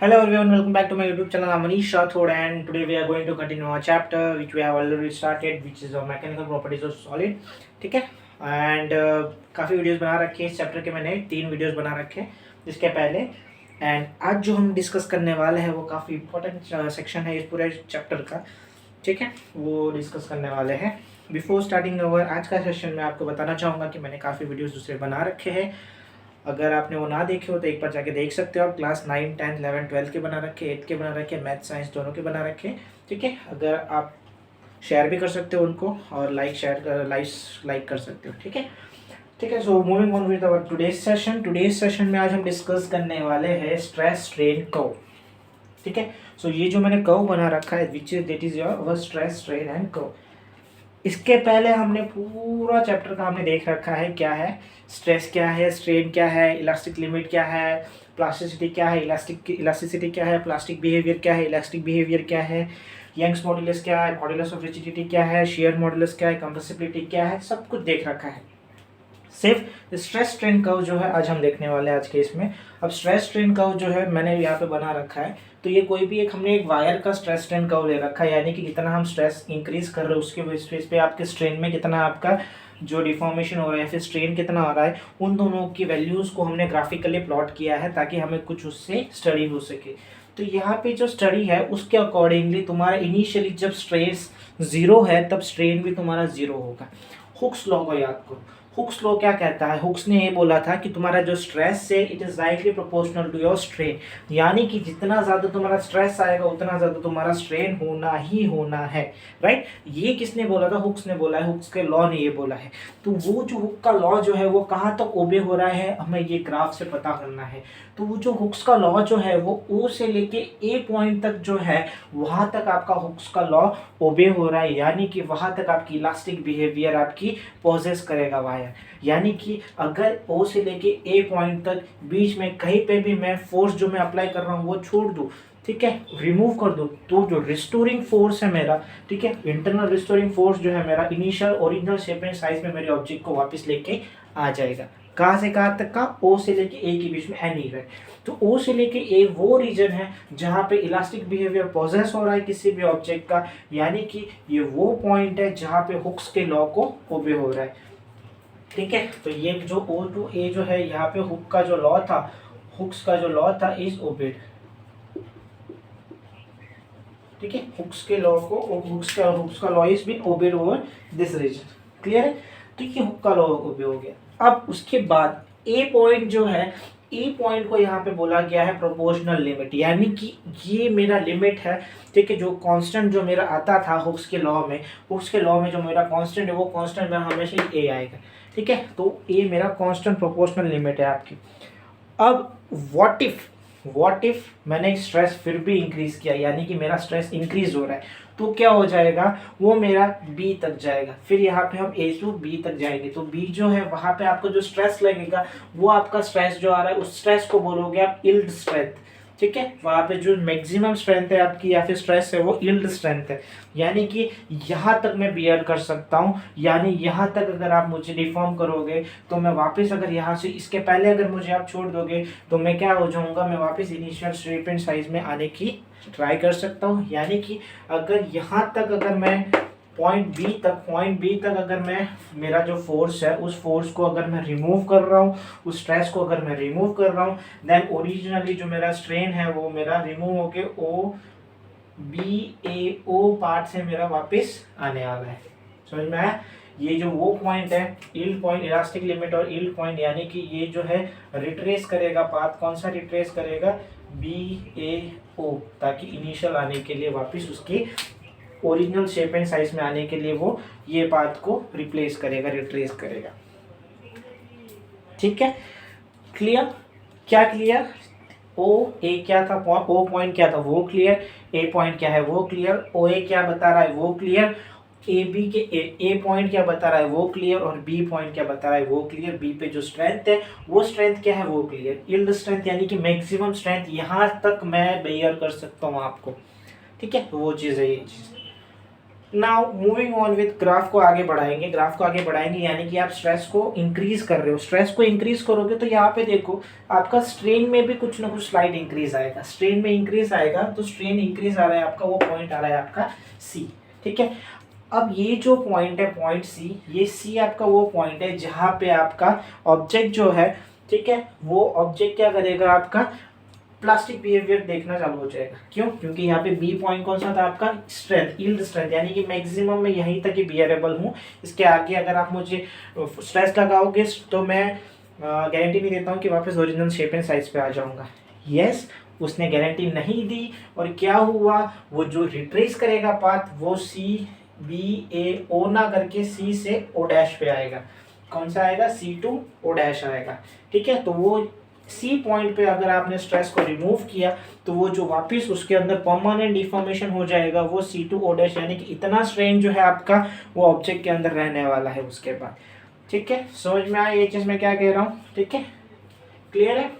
Hello everyone, welcome back to my YouTube channel. I'm Manish Rathod and today we are going to continue our chapter which we have already started, which is mechanical properties of solid. ठीक है and काफ़ी videos बना रखे हैं इस chapter के, मैंने 3 videos बना रखे हैं इसके पहले। एंड आज जो हम डिस्कस करने वाले हैं वो काफ़ी इंपॉर्टेंट सेक्शन है इस पूरे चैप्टर का, ठीक है, वो डिस्कस करने वाले हैं। बिफोर स्टार्टिंग अवर आज का सेशन में आपको बताना चाहूँगा कि मैंने काफ़ी वीडियोस दूसरे बना रखे हैं। अगर आपने वो ना देखे हो तो एक बार जाके देख सकते हो आप। क्लास 9, 10, 11, 12 के बना रखे, 8 के बना रखे, मैथ साइंस दोनों के बना रखे, ठीक है। अगर आप शेयर भी कर सकते हो उनको और लाइक कर सकते हो, ठीक है। ठीक है, so moving on with our today's session में आज हम डिस्कस करने वाले हैं स्ट्रेस स्ट्रेन कर्व, ठीक है। सो ये जो मैंने कर्व बना रखा है which is that is your stress strain and curve. इसके पहले हमने पूरा चैप्टर का हमने देख रखा है क्या है स्ट्रेस, क्या है स्ट्रेन, क्या है इलास्टिक लिमिट, क्या है प्लास्टिसिटी, क्या है इलास्टिसिटी, क्या है प्लास्टिक बिहेवियर, क्या है इलास्टिक बिहेवियर, क्या है यंग्स मॉडुलस, क्या है मॉडुलस ऑफ रिजिडिटी, क्या है शेयर मॉडुलस, क्या है कंप्रेसिबिलिटी, क्या है, सब कुछ देख रखा है। सिर्फ स्ट्रेस स्ट्रेन कर्व जो है आज हम देखने वाले हैं आज के इसमें। अब स्ट्रेस स्ट्रेन कर्व जो है मैंने यहाँ पे बना रखा है, तो ये कोई भी हमने एक वायर का स्ट्रेस स्ट्रेन कर्व ले रखा है, यानी कि जितना हम स्ट्रेस इंक्रीज कर रहे हैं उसके बेस पे आपके स्ट्रेन में कितना आपका जो डिफॉर्मेशन हो रहा है फिर स्ट्रेन कितना हो रहा है, उन दोनों की वैल्यूज़ को हमने ग्राफिकली प्लॉट किया है ताकि हमें कुछ उससे स्टडी हो सके। तो यहाँ पे जो स्टडी है उसके अकॉर्डिंगली तुम्हारा इनिशियली जब स्ट्रेस ज़ीरो है तब स्ट्रेन भी तुम्हारा ज़ीरो होगा। हुक्स लॉ को याद करो। हुक्स लॉ क्या कहता है? हुक्स ने ये बोला था कि तुम्हारा जो स्ट्रेस है it is directly proportional to your strain, यानी कि जितना ज़्यादा तुम्हारा स्ट्रेस आएगा उतना ज़्यादा तुम्हारा स्ट्रेन होना ही होना है, राइट। ये किसने बोला था? हुक्स ने बोला है, हुक्स के लॉ ने ये बोला है। तो वो जो हुक का लॉ जो है वो कहाँ तक ओबे हो रहा है हमें ये ग्राफ से पता करना है। तो वो जो हुक्स का लॉ जो है वो ओ से लेके ए पॉइंट तक जो है वहाँ तक आपका हुक्स का लॉ ओबे हो रहा है, यानी कि वहाँ तक आपकी इलास्टिक बिहेवियर आपकी पोजेस करेगा वायर। यानी कि अगर ओ से लेके ए पॉइंट तक बीच में कहीं पे भी मैं फोर्स जो मैं अप्लाई कर रहा हूँ वो छोड़ दूँ, ठीक है, रिमूव कर दो, तो जो रिस्टोरिंग फोर्स है मेरा, ठीक है, इंटरनल रिस्टोरिंग फोर्स जो है मेरा initial original shape and size में मेरे ऑब्जेक्ट को वापस लेके आ जाएगा। कहाँ से कहाँ तक का? ओ से लेके ए के बीच में एनी है। तो ओ से लेके ए वो रीजन है जहाँ पे इलास्टिक बिहेवियर पोजेस हो रहा है किसी भी ऑब्जेक्ट का, यानी कि ये वो पॉइंट है जहाँ पे हुक्स के लॉ को ओबे हो रहा है, ठीक है। तो ये जो ओ टू ए जो है यहाँ पे हुक का जो लॉ था, हुक्स का जो लॉ था इज ओबेड, ठीक है। हुक्स के लॉ को हुक्स का law is been obeyed over this region, clear है। तो ये हुक का लॉ ओबे हो गया। अब उसके बाद ए पॉइंट जो है, ए पॉइंट को यहाँ पे बोला गया है प्रोपोर्शनल लिमिट, यानी कि ये मेरा लिमिट है, ठीक है। जो कांस्टेंट जो मेरा आता था हुक्स के लॉ में जो मेरा कांस्टेंट है वो कांस्टेंट मेरा हमेशा ए आएगा, ठीक है। तो ए मेरा कांस्टेंट प्रोपोर्शनल लिमिट है आपकी। अब व्हाट इफ मैंने स्ट्रेस फिर भी इंक्रीज किया, यानी कि मेरा स्ट्रेस इंक्रीज हो रहा है, तो क्या हो जाएगा? वो मेरा बी तक जाएगा, फिर यहाँ पे हम ए टू बी तक जाएंगे। तो बी जो है वहाँ पे आपको जो स्ट्रेस लगेगा वो आपका स्ट्रेस जो आ रहा है उस स्ट्रेस को बोलोगे आप यील्ड स्ट्रेंथ, ठीक है। वहाँ पे जो मैक्सिमम स्ट्रेंथ है आपकी या फिर स्ट्रेस है वो यील्ड स्ट्रेंथ है, यानी कि यहाँ तक मैं बियर कर सकता हूँ, यानी यहाँ तक अगर आप मुझे डिफॉर्म करोगे तो मैं वापस, अगर यहाँ से इसके पहले अगर मुझे आप छोड़ दोगे तो मैं क्या हो जाऊँगा, मैं वापस इनिशियल शेप एंड साइज में आने की ट्राई कर सकता हूँ। यानी कि अगर यहाँ तक अगर मैं पॉइंट बी तक अगर मैं मेरा जो फोर्स है उस फोर्स को अगर मैं रिमूव कर रहा हूँ, उस स्ट्रेस को अगर मैं रिमूव कर रहा हूँ, देन ओरिजिनली जो मेरा स्ट्रेन है वो मेरा रिमूव होके ओ बी ए ओ पार्ट से मेरा वापस आने वाला है। समझ में आया? ये जो वो पॉइंट है यील्ड पॉइंट, इलास्टिक लिमिट और यील्ड पॉइंट, यानी कि ये जो है रिट्रेस करेगा पाथ, कौन सा रिट्रेस करेगा? बी ए ओ, ताकि इनिशियल आने के लिए वापस उसकी ओरिजिनल शेप एंड साइज में आने के लिए वो ये पाथ को रिप्लेस करेगा, रिट्रेस करेगा, ठीक है। क्लियर? क्या क्लियर? ओ ए क्या था, ओ पॉइंट क्या था वो क्लियर, ए पॉइंट क्या है वो क्लियर, ओ ए क्या बता रहा है वो क्लियर, ए बी के ए पॉइंट क्या बता रहा है वो क्लियर, और बी पॉइंट क्या बता रहा है वो क्लियर। बी पे जो स्ट्रेंथ है वो स्ट्रेंथ क्या है वो क्लियर, यील्ड स्ट्रेंथ, यानी कि मैक्सिमम स्ट्रेंथ यहाँ तक मैं बेयर कर सकता हूँ आपको, ठीक है। तो वो चीज़ है ये चीज़। Now moving on with graph को आगे बढ़ाएंगे, ग्राफ को आगे बढ़ाएंगे यानी कि आप स्ट्रेस को इंक्रीज कर रहे हो, स्ट्रेस को इंक्रीज करोगे तो यहाँ पे देखो आपका स्ट्रेन में भी कुछ ना कुछ स्लाइड इंक्रीज आएगा, स्ट्रेन में इंक्रीज आएगा, तो स्ट्रेन इंक्रीज आ रहा है आपका, वो पॉइंट आ रहा है आपका सी। ठीक है, अब ये जो पॉइंट है पॉइंट सी, ये सी आपका वो पॉइंट है जहाँ पे आपका ऑब्जेक्ट जो है, ठीक है, वो ऑब्जेक्ट क्या करेगा, आपका प्लास्टिक बिहेवियर देखना चालू हो जाएगा। क्यों? क्योंकि यहाँ पे बी पॉइंट कौन सा था आपका, स्ट्रेंथ, यील्ड स्ट्रेंथ, यानी कि मैक्सिमम मैं यहीं तक ही बियरेबल हूँ, इसके आगे अगर आप मुझे स्ट्रेस लगाओगे तो मैं गारंटी नहीं देता हूँ कि वापस ओरिजिनल शेप एंड साइज पे आ जाऊँगा। यस, उसने गारंटी नहीं दी, और क्या हुआ, वो जो रिट्रेस करेगा पाथ वो सी बी ए ओ ना करके सी से ओ डैश पे आएगा। कौन सा आएगा, सी टू ओ डैश आएगा। ठीक है, तो वो सी पॉइंट पे अगर आपने स्ट्रेस को रिमूव किया तो वो जो वापस उसके अंदर परमानेंट डिफॉर्मेशन हो जाएगा वो सी टू ओ डैश, यानी कि इतना स्ट्रेन जो है आपका वो ऑब्जेक्ट के अंदर रहने वाला है उसके बाद। ठीक है, समझ में आया ये चीज़ मैं क्या कह रहा हूँ? ठीक है, क्लियर है?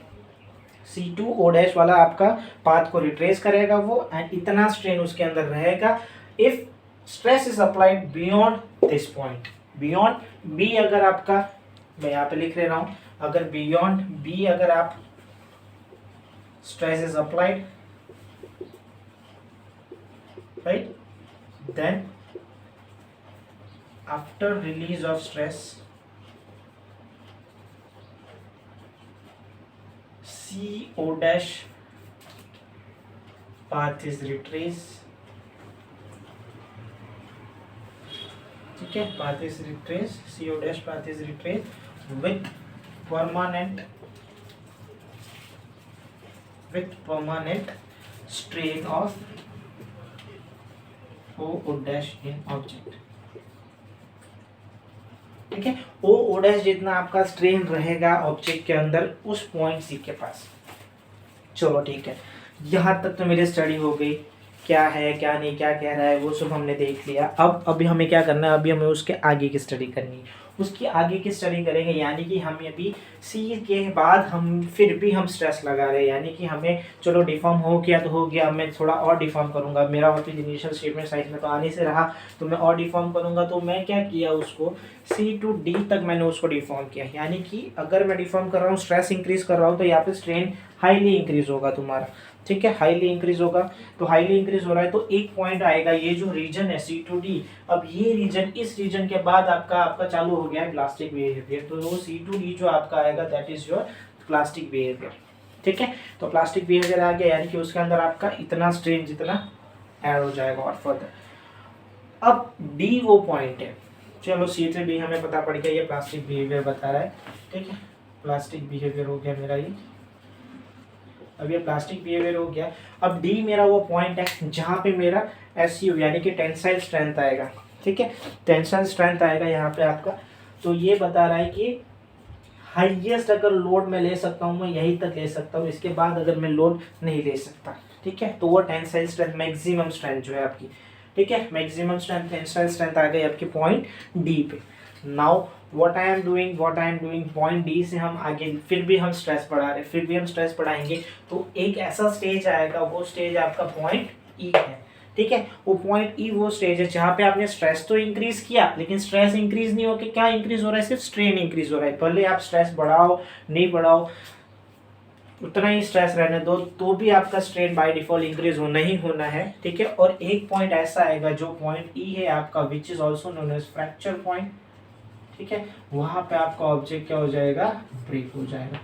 सी टू ओ डैश वाला आपका पाथ को रिट्रेस करेगा वो, एंड इतना स्ट्रेन उसके अंदर रहेगा if stress is applied beyond this point. Beyond B अगर आपका, मैं यहाँ पे लिख ले रहा हूँ, अगर बियॉन्ड बी अगर आप stress is applied, right, then after release of stress C O dash path is retrace। ठीक है, path is retrace, CO dash path is retrace with permanent strain of O dash in object। ठीक है, O dash जितना आपका strain रहेगा object के अंदर उस पॉइंट सी के पास। चलो ठीक है, यहाँ तक तो मेरी स्टडी हो गई, क्या है क्या नहीं, क्या कह रहा है वो सब हमने देख लिया। अब अभी हमें क्या करना है, अभी हमें उसके आगे की स्टडी करनी है, उसकी आगे की स्टडी करेंगे, यानी कि हम अभी सी के बाद हम फिर भी हम स्ट्रेस लगा रहे हैं, यानी कि हमें चलो डिफॉर्म हो गया तो हो गया, मैं थोड़ा और डिफॉर्म करूँगा, मेरा वापस इनिशियल स्टेटमेंट साइज में तो आने से रहा, तो मैं और डिफॉर्म करूँगा। तो मैं क्या किया, उसको सी टू डी तक मैंने उसको डिफॉर्म किया, यानी कि अगर मैं डिफॉर्म कर रहा हूँ, स्ट्रेस इंक्रीज कर रहा हूँ, तो यहाँ पे स्ट्रेन हाईली इंक्रीज होगा तुम्हारा। ठीक है, हाईली इंक्रीज होगा, तो हाईली इंक्रीज हो रहा है तो एक पॉइंट आएगा, ये जो रीजन है सी टू डी, अब ये रीजन, इस रीजन के बाद आपका चालू हो गया है प्लास्टिक बिहेवियर, तो वो सी टू डी जो आपका आएगा that is your plastic behaviour. ठीक है, तो प्लास्टिक बिहेवियर आ गया, यानी कि उसके अंदर आपका इतना स्ट्रेन जितना ऐड हो जाएगा और फर्दर। अब डी वो पॉइंट है, चलो सी से डी हमें पता पड़ गया, ये प्लास्टिक बिहेवियर बता रहा है। ठीक है, प्लास्टिक बिहेवियर हो गया मेरा ये, अब ये प्लास्टिक बिहेवियर हो गया। अब डी मेरा वो पॉइंट है जहाँ पे मेरा एसयू यानी कि टेंसाइल स्ट्रेंथ आएगा। ठीक है, टेंसाइल स्ट्रेंथ आएगा यहाँ पे आपका, तो ये बता रहा है कि हाईएस्ट अगर लोड मैं ले सकता हूँ मैं यहीं तक ले सकता हूँ, इसके बाद अगर मैं लोड नहीं ले सकता। ठीक है, तो वो टेंसाइल स्ट्रेंथ, मैक्सिमम स्ट्रेंथ जो है आपकी, ठीक है, मैक्सिमम स्ट्रेंथ, टेंसाइल स्ट्रेंथ आ गई आपकी पॉइंट डी पे। Now what I am doing point D से हम आगे फिर भी हम स्ट्रेस बढ़ाएंगे, तो एक ऐसा स्टेज आएगा, वो स्टेज आपका पॉइंट ई है। ठीक है, वो पॉइंट ई वो स्टेज है जहाँ पे आपने स्ट्रेस तो इंक्रीज किया, लेकिन स्ट्रेस इंक्रीज नहीं होके क्या इंक्रीज हो रहा है, सिर्फ स्ट्रेन इंक्रीज हो रहा है। भले आप स्ट्रेस बढ़ाओ नहीं बढ़ाओ, उतना ही स्ट्रेस रहने दो, तो भी आपका स्ट्रेन बाय डिफॉल्ट इंक्रीज होना ही होना है। ठीक है, और एक पॉइंट ऐसा आएगा जो पॉइंट ई है आपका, which is also known as fracture point. ठीक है, वहां पे आपका ऑब्जेक्ट क्या हो जाएगा, ब्रेक हो जाएगा,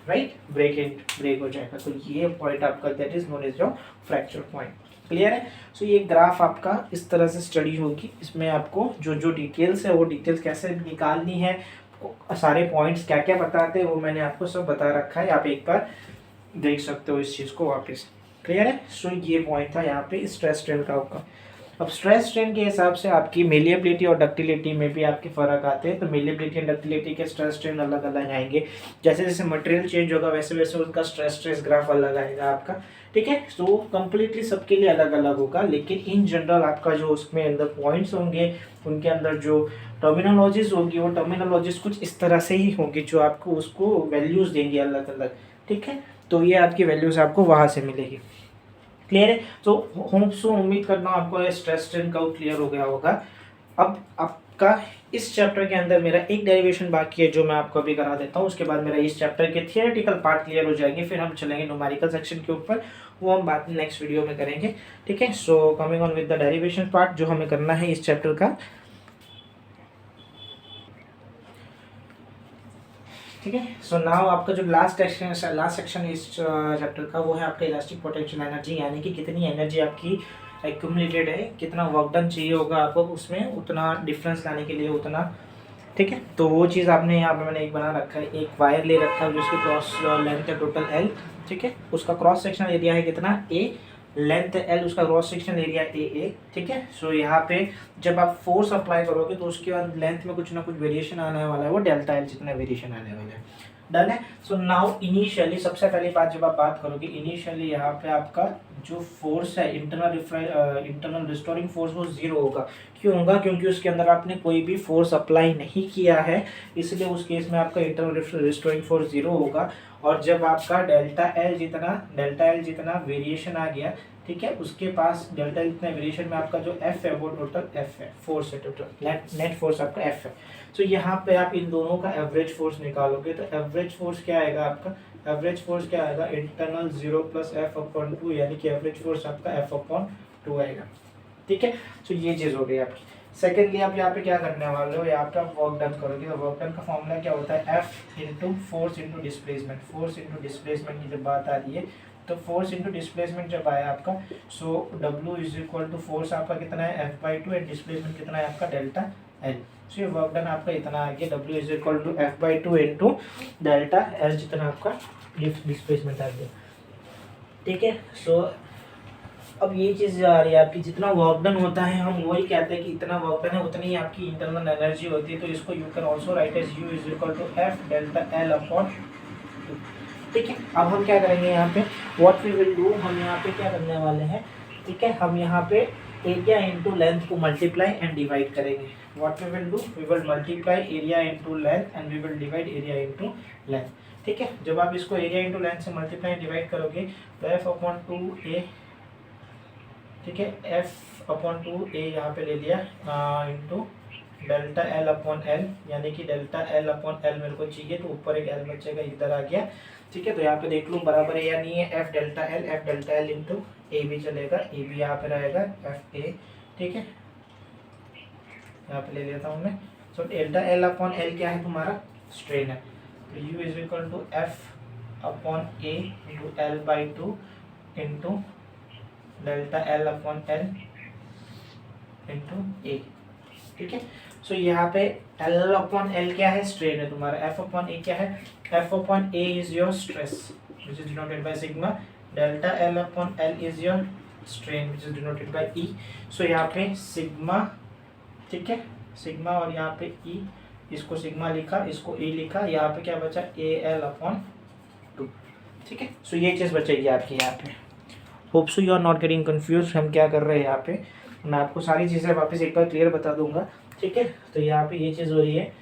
राइट, ब्रेक हो जाएगा। तो ये पॉइंट आपका that is known as your fracture point. Clear है? सो ये ग्राफ आपका इस तरह से स्टडी होगी, इसमें आपको जो जो डिटेल्स है वो डिटेल्स कैसे निकालनी है, सारे पॉइंट्स क्या क्या बताते हैं वो मैंने आपको सब बता रखा है, आप एक बार देख सकते हो इस चीज़ को वापस। क्लियर है? सो ये पॉइंट था यहाँ पे स्ट्रेस स्ट्रेन का होगा। अब स्ट्रेस स्ट्रेन के हिसाब से आपकी मेलिएबिलिटी और डक्टिलिटी में भी आपके फर्क आते हैं, तो मेलिएबिलिटी और डक्टिलिटी के स्ट्रेस स्ट्रेन अलग अलग आएंगे, जैसे जैसे मटेरियल चेंज होगा वैसे वैसे उसका स्ट्रेस ग्राफ अलग आएगा आपका। ठीक है, तो कम्प्लीटली सबके लिए अलग अलग होगा, लेकिन इन जनरल आपका जो उसमें अंदर पॉइंट्स होंगे उनके अंदर जो टर्मिनोलॉजीज होगी वो टर्मिनोलॉजीज कुछ इस तरह से ही होंगी जो आपको उसको वैल्यूज़ देंगे अलग अलग। ठीक है, तो ये आपकी वैल्यूज़ आपको वहाँ से मिलेगी। क्लियर है? तो होप सो उम्मीद करना हूं आपको स्ट्रेस स्ट्रेन का क्लियर हो गया होगा। अब आपका इस चैप्टर के अंदर मेरा एक डेरिवेशन बाकी है जो मैं आपको अभी करा देता हूँ, उसके बाद मेरा इस चैप्टर के थियोरेटिकल पार्ट क्लियर हो जाएंगे, फिर हम चलेंगे न्यूमेरिकल सेक्शन के ऊपर, वो हम बात नेक्स्ट वीडियो में करेंगे। ठीक है, so coming on with the derivation part जो हमें करना है इस चैप्टर का। ठीक है, सो नाउ आपका जो लास्ट सेक्शन इस चैप्टर का वो है आपका इलास्टिक पोटेंशियल एनर्जी, यानी कि कितनी एनर्जी आपकी एक्यूमुलेटेड है, कितना वर्क डन चाहिए होगा आपको उसमें, उतना डिफरेंस लाने के लिए उतना। ठीक है, तो वो चीज़ आपने यहाँ पे मैंने एक बना रखा है, एक वायर ले रखा है जिसकी क्रॉस लेंथ है टोटल एल। ठीक है, उसका क्रॉस सेक्शन एरिया है कितना ए, लेंथ एल, उसका क्रॉस सेक्शन एरिया ए। ठीक है, सो यहाँ पे जब आप फोर्स अप्लाई करोगे तो उसके बाद लेंथ में कुछ ना कुछ वेरिएशन आने वाला है, वो डेल्टा एल जितना वेरिएशन आने वाला है। डन है। सो नाउ इनिशियली सबसे पहली बात जब आप बात करोगे इनिशियली यहाँ पे आपका जो फोर्स है इंटरनल रिस्टोरिंग फोर्स वो जीरो होगा। क्यों होगा? क्योंकि उसके अंदर आपने कोई भी फोर्स अप्लाई नहीं किया है, इसलिए उस केस में आपका इंटरनल रिस्टोरिंग फोर्स जीरो होगा। और जब आपका डेल्टा एल जितना वेरिएशन आ गया, ठीक है, उसके पास डेल्टा एल जितना वेरिएशन में आपका जो एफ है वो टोटल एफ है, फोर्स है, टोटल नेट फोर्स आपका एफ है। तो यहाँ पे आप इन दोनों का एवरेज फोर्स निकालोगे तो एवरेज फोर्स क्या आएगा आपका? एवरेज फोर्स क्या आएगा? इंटरनल 0 प्लस एफ अपॉन 2, यानी कि एवरेज फोर्स आपका एफ अपॉन 2 आएगा। ठीक है, तो ये चीज़ हो गई आपकी। सेकेंडली आप यहाँ पे क्या करने वाले हो, यहाँ पे आप वर्क डन करोगे तो वर्क डन का फॉर्मूला क्या होता है? F into force into displacement. Force into displacement की जब बात आ रही है तो फोर्स इंटू डिस्प्लेसमेंट जब आया आपका, so W is equal to force आपका कितना है F/2 एंड डिस्प्लेसमेंट कितना है आपका डेल्टा एल। सो ये वर्क डन आपका इतना आ गया, W is equal to F/2 into delta L जितना आपका डिस्प्लेसमेंट आ गया। ठीक है, सो अब ये चीज़ आ रही है आपकी, जितना वर्क डन होता है हम वही कहते हैं कि इतना वर्क डन है उतनी ही आपकी इंटरनल एनर्जी होती है। तो इसको you can also write as U is equal to F delta L upon. ठीक है, अब हम क्या करेंगे यहाँ पे, व्हाट वी विल डू, हम यहाँ पे क्या करने वाले हैं, ठीक है, हम यहाँ पे एरिया इंटू लेंथ को मल्टीप्लाई एंड डिवाइड करेंगे। What we will do, we will multiply area into length and we will divide area into length. ठीक है, जब आप इसको एरिया इंटू लेंथ से मल्टीप्लाई डिवाइड करोगे तो एफ अपॉन 2a, ठीक है, एफ अपॉन 2a यहाँ पे ले लिया into delta L upon L, यानी कि डेल्टा एल अपॉन एल मेरे को चाहिए तो ऊपर एक एल बचेगा, इधर आ गया। ठीक है, तो यहाँ पे देख लूँ बराबर है या नहीं है, एफ डेल्टा एल इंटू ए भी चलेगा, ए भी यहाँ पे रहेगा एफ ए। ठीक है, यहाँ पे ले लेता हूँ मैं। So delta L upon L क्या है तुम्हारा? स्ट्रेन है। तो U is equal to F upon A into L by 2 into delta L upon L into A. ठीक है, सो यहाँ पे एल अपॉन एल क्या है? स्ट्रेन है तुम्हारा। एफ अपॉन ए क्या है? F upon A is your stress which is denoted by sigma, delta L upon L is your strain which is denoted by E. So यहाँ पे sigma, ठीक है, सिग्मा और यहाँ पे ई, इसको सिग्मा लिखा, इसको ई लिखा, यहाँ पे क्या बचा? A L upon 2। ठीक है, सो ये चीज़ बचेगी आपकी यहाँ पे। Hope so you are not getting confuse हम क्या कर रहे हैं यहाँ पे, मैं आपको सारी चीज़ें वापस एक बार क्लियर बता दूंगा। ठीक है, तो यहाँ पे ये चीज़ हो रही है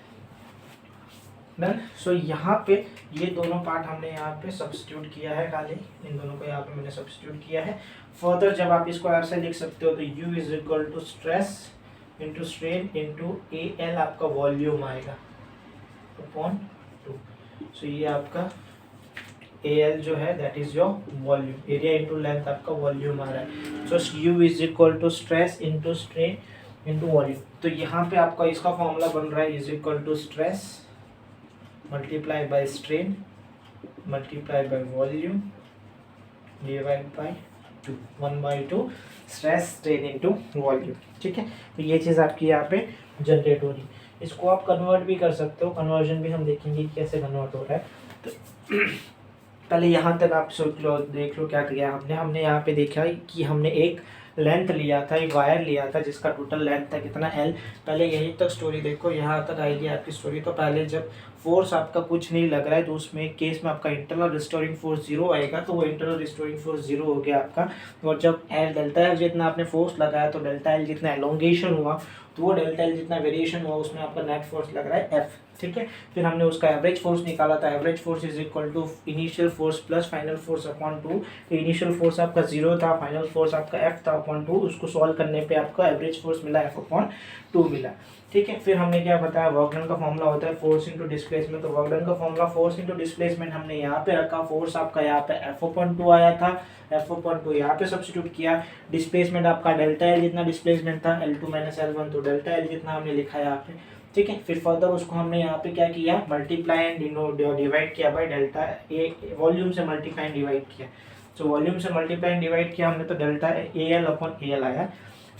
डन। सो यहाँ पे ये दोनों पार्ट हमने यहाँ पे सब्स्टिट्यूट किया है, खाली इन दोनों को यहाँ पे मैंने सब्स्टिट्यूट किया है। फर्दर जब आप इसको ऐसे लिख सकते हो तो U is equal to stress into strain into A L आपका वॉल्यूम आएगा अपॉन 2। सो ये आपका ए एल जो है that is your volume, area into length आपका वॉल्यूम आ रहा है। So U is equal to stress into strain into volume. तो यहाँ पे आपका इसका फॉर्मूला बन रहा है is equal to stress multiply by strain multiply by volume divide by 2, 1/2 stress strain into volume. ठीक है, तो ये चीज़ आपकी यहाँ पे जनरेट हो रही है। इसको आप कन्वर्ट भी कर सकते हो, कन्वर्जन भी हम देखेंगे कैसे कन्वर्ट हो रहा है। तो पहले यहाँ तक आप सोच लो, देख लो क्या किया हमने यहाँ पे देखा कि हमने एक लेंथ लिया था, एक वायर लिया था जिसका टोटल लेंथ था कितना एल। पहले यहीं तक स्टोरी देखो, यहाँ तक आएगी आपकी स्टोरी। तो पहले जब फोर्स आपका कुछ नहीं लग रहा है तो उसमें केस में आपका इंटरनल रिस्टोरिंग फोर्स 0 आएगा, तो वो इंटरनल रिस्टोरिंग फोर्स 0 हो गया आपका। और जब एल डेल्टा एल जितना आपने फोर्स लगाया तो डेल्टा एल जितना एलोंगेशन हुआ तो वो डेल्टा एल जितना वेरिएशन हुआ उसमें आपका नेट फोर्स लग रहा है एफ। ठीक है। फिर हमने उसका एवरेज फोर्स निकाला था, average force is equal to initial force plus final force upon 2। तो इनिशियल फोर्स आपका 0 था, फाइनल फोर्स आपका F था अपॉन 2, उसको सॉल्व करने पे आपका एवरेज फोर्स मिला F अपॉन 2 मिला। ठीक है। फिर हमने क्या बताया, वर्क डन का फॉर्मूला होता है फोर्स इंटू डिस्प्लेसमेंट। तो वर्क डन का फॉर्मूला फोर्स इंटू डिस्प्लेसमेंट हमने यहाँ पे रखा, फोर्स आपका यहाँ पे F अपॉन 2 आया था, F अपॉन 2 यहाँ पे सब्स्टिट्यूट किया। डिस्प्लेसमेंट आपका डेल्टा एल जितना डिस्प्लेसमेंट था, L2 माइनस L1, तो डेल्टा एल जितना हमने लिखा है यहाँ पे। ठीक है। फिर फर्दर उसको हमने यहाँ पे क्या किया, मल्टीप्लाई एंड डिवाइड किया बाय डेल्टा ए, वॉल्यूम से मल्टीप्लाई एंड डिवाइड किया। तो वॉल्यूम से मल्टीप्लाई एंड डिवाइड किया हमने, तो delta A L upon A L आया।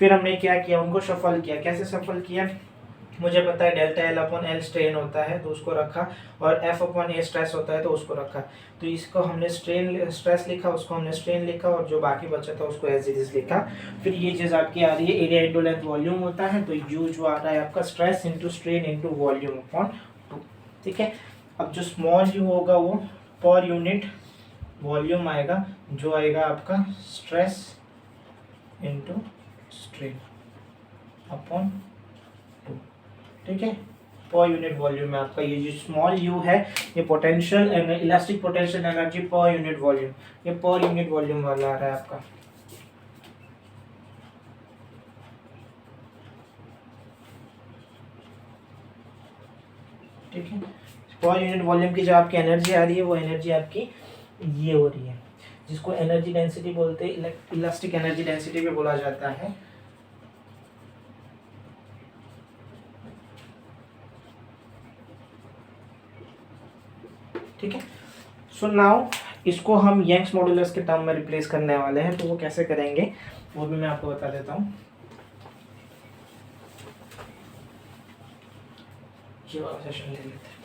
फिर हमने क्या किया, उनको शफल किया। कैसे शफल किया, मुझे पता है delta L upon L strain होता है तो उसको रखा, और एफ अपॉन ए स्ट्रेस होता है तो उसको रखा। तो इसको हमने स्ट्रेस लिखा, उसको हमने स्ट्रेन लिखा, और जो बाकी बचा था उसको एज इट इज लिखा। फिर ये चीज़ आपकी आ रही है, एरिया इंटू लेंथ वॉल्यूम होता है, तो यू जो आ रहा है आपका stress into strain into volume upon 2। ठीक है। अब जो स्मॉल यू होगा वो पर यूनिट वॉल्यूम आएगा, जो आएगा आपका स्ट्रेस इंटू स्ट्रेन अपॉन 2। ठीक है। पर यूनिट वॉल्यूम में आपका ये जो स्मॉल यू है, ये potential elastic potential energy per unit volume, ये पर यूनिट वॉल्यूम वाला आ रहा है आपका। ठीक है। पर यूनिट वॉल्यूम की जो आपकी एनर्जी आ रही है, वो एनर्जी आपकी ये हो रही है, जिसको एनर्जी डेंसिटी बोलते हैं, इलास्टिक एनर्जी डेंसिटी भी बोला जाता है। ठीक है। सो नाउ इसको हम यंग्स मॉडुलस के टर्म में रिप्लेस करने वाले हैं, तो वो कैसे करेंगे वो भी मैं आपको बता देता हूँ। ये वाला सेशन ले लेते हैं।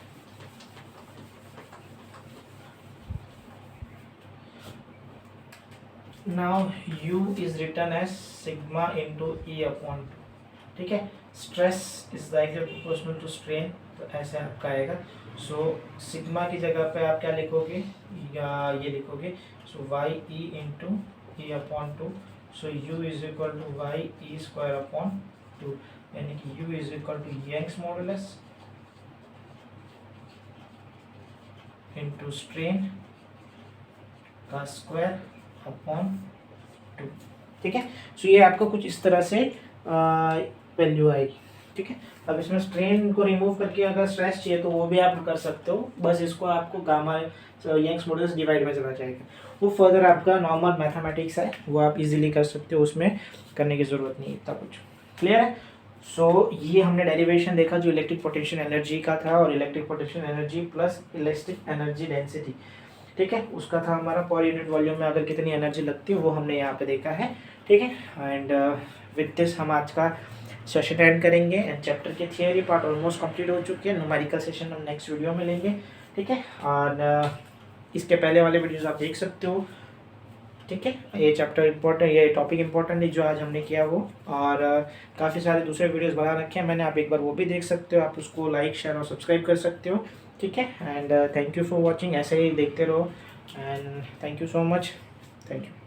Now U is written as sigma into E upon 2। ठीक है। Stress is directly proportional to strain, तो ऐसे आपका आएगा। सो सिग्मा की जगह पे आप क्या लिखोगे, या ये लिखोगे, so Y E into E upon 2। So U is equal to Y E square upon 2, यानी कि U is equal to Young's modulus into strain का स्क्वायर अपॉन 2। ठीक है। सो ये आपको कुछ इस तरह से वैल्यू आएगी। ठीक है। अब इसमें स्ट्रेन को रिमूव करके अगर स्ट्रेस चाहिए तो वो भी आप कर सकते हो, बस इसको आपको गामा यंग्स मॉडुलस डिवाइड में चला जाएगा। वो फर्दर आपका नॉर्मल मैथमेटिक्स है, वो आप इजीली कर सकते हो, उसमें करने की ज़रूरत नहीं इतना कुछ। क्लियर है। सो ये हमने डेरिवेशन देखा जो इलेक्ट्रिक पोटेंशियल एनर्जी का था, और electric potential energy plus electric energy density. ठीक है। उसका था हमारा पर यूनिट वॉल्यूम में अगर कितनी एनर्जी लगती है वो हमने यहाँ पे देखा है। ठीक है। एंड विद दिस हम आज का सेशन एंड करेंगे, एंड चैप्टर के थियरी पार्ट ऑलमोस्ट कंप्लीट हो चुके हैं। न्यूमेरिकल सेशन हम नेक्स्ट वीडियो में लेंगे। ठीक है। और इसके पहले वाले वीडियोस आप देख सकते हो। ठीक है। ये चैप्टर इंपॉर्टेंट, ये टॉपिक इंपॉर्टेंट है जो आज हमने किया वो, और काफ़ी सारे दूसरे वीडियोस बना रखे हैं मैंने, आप एक बार वो भी देख सकते हो। आप उसको लाइक शेयर और सब्सक्राइब कर सकते हो। ठीक है। And thank you for watching, ऐसे ही देखते रहो, and thank you so much, thank you.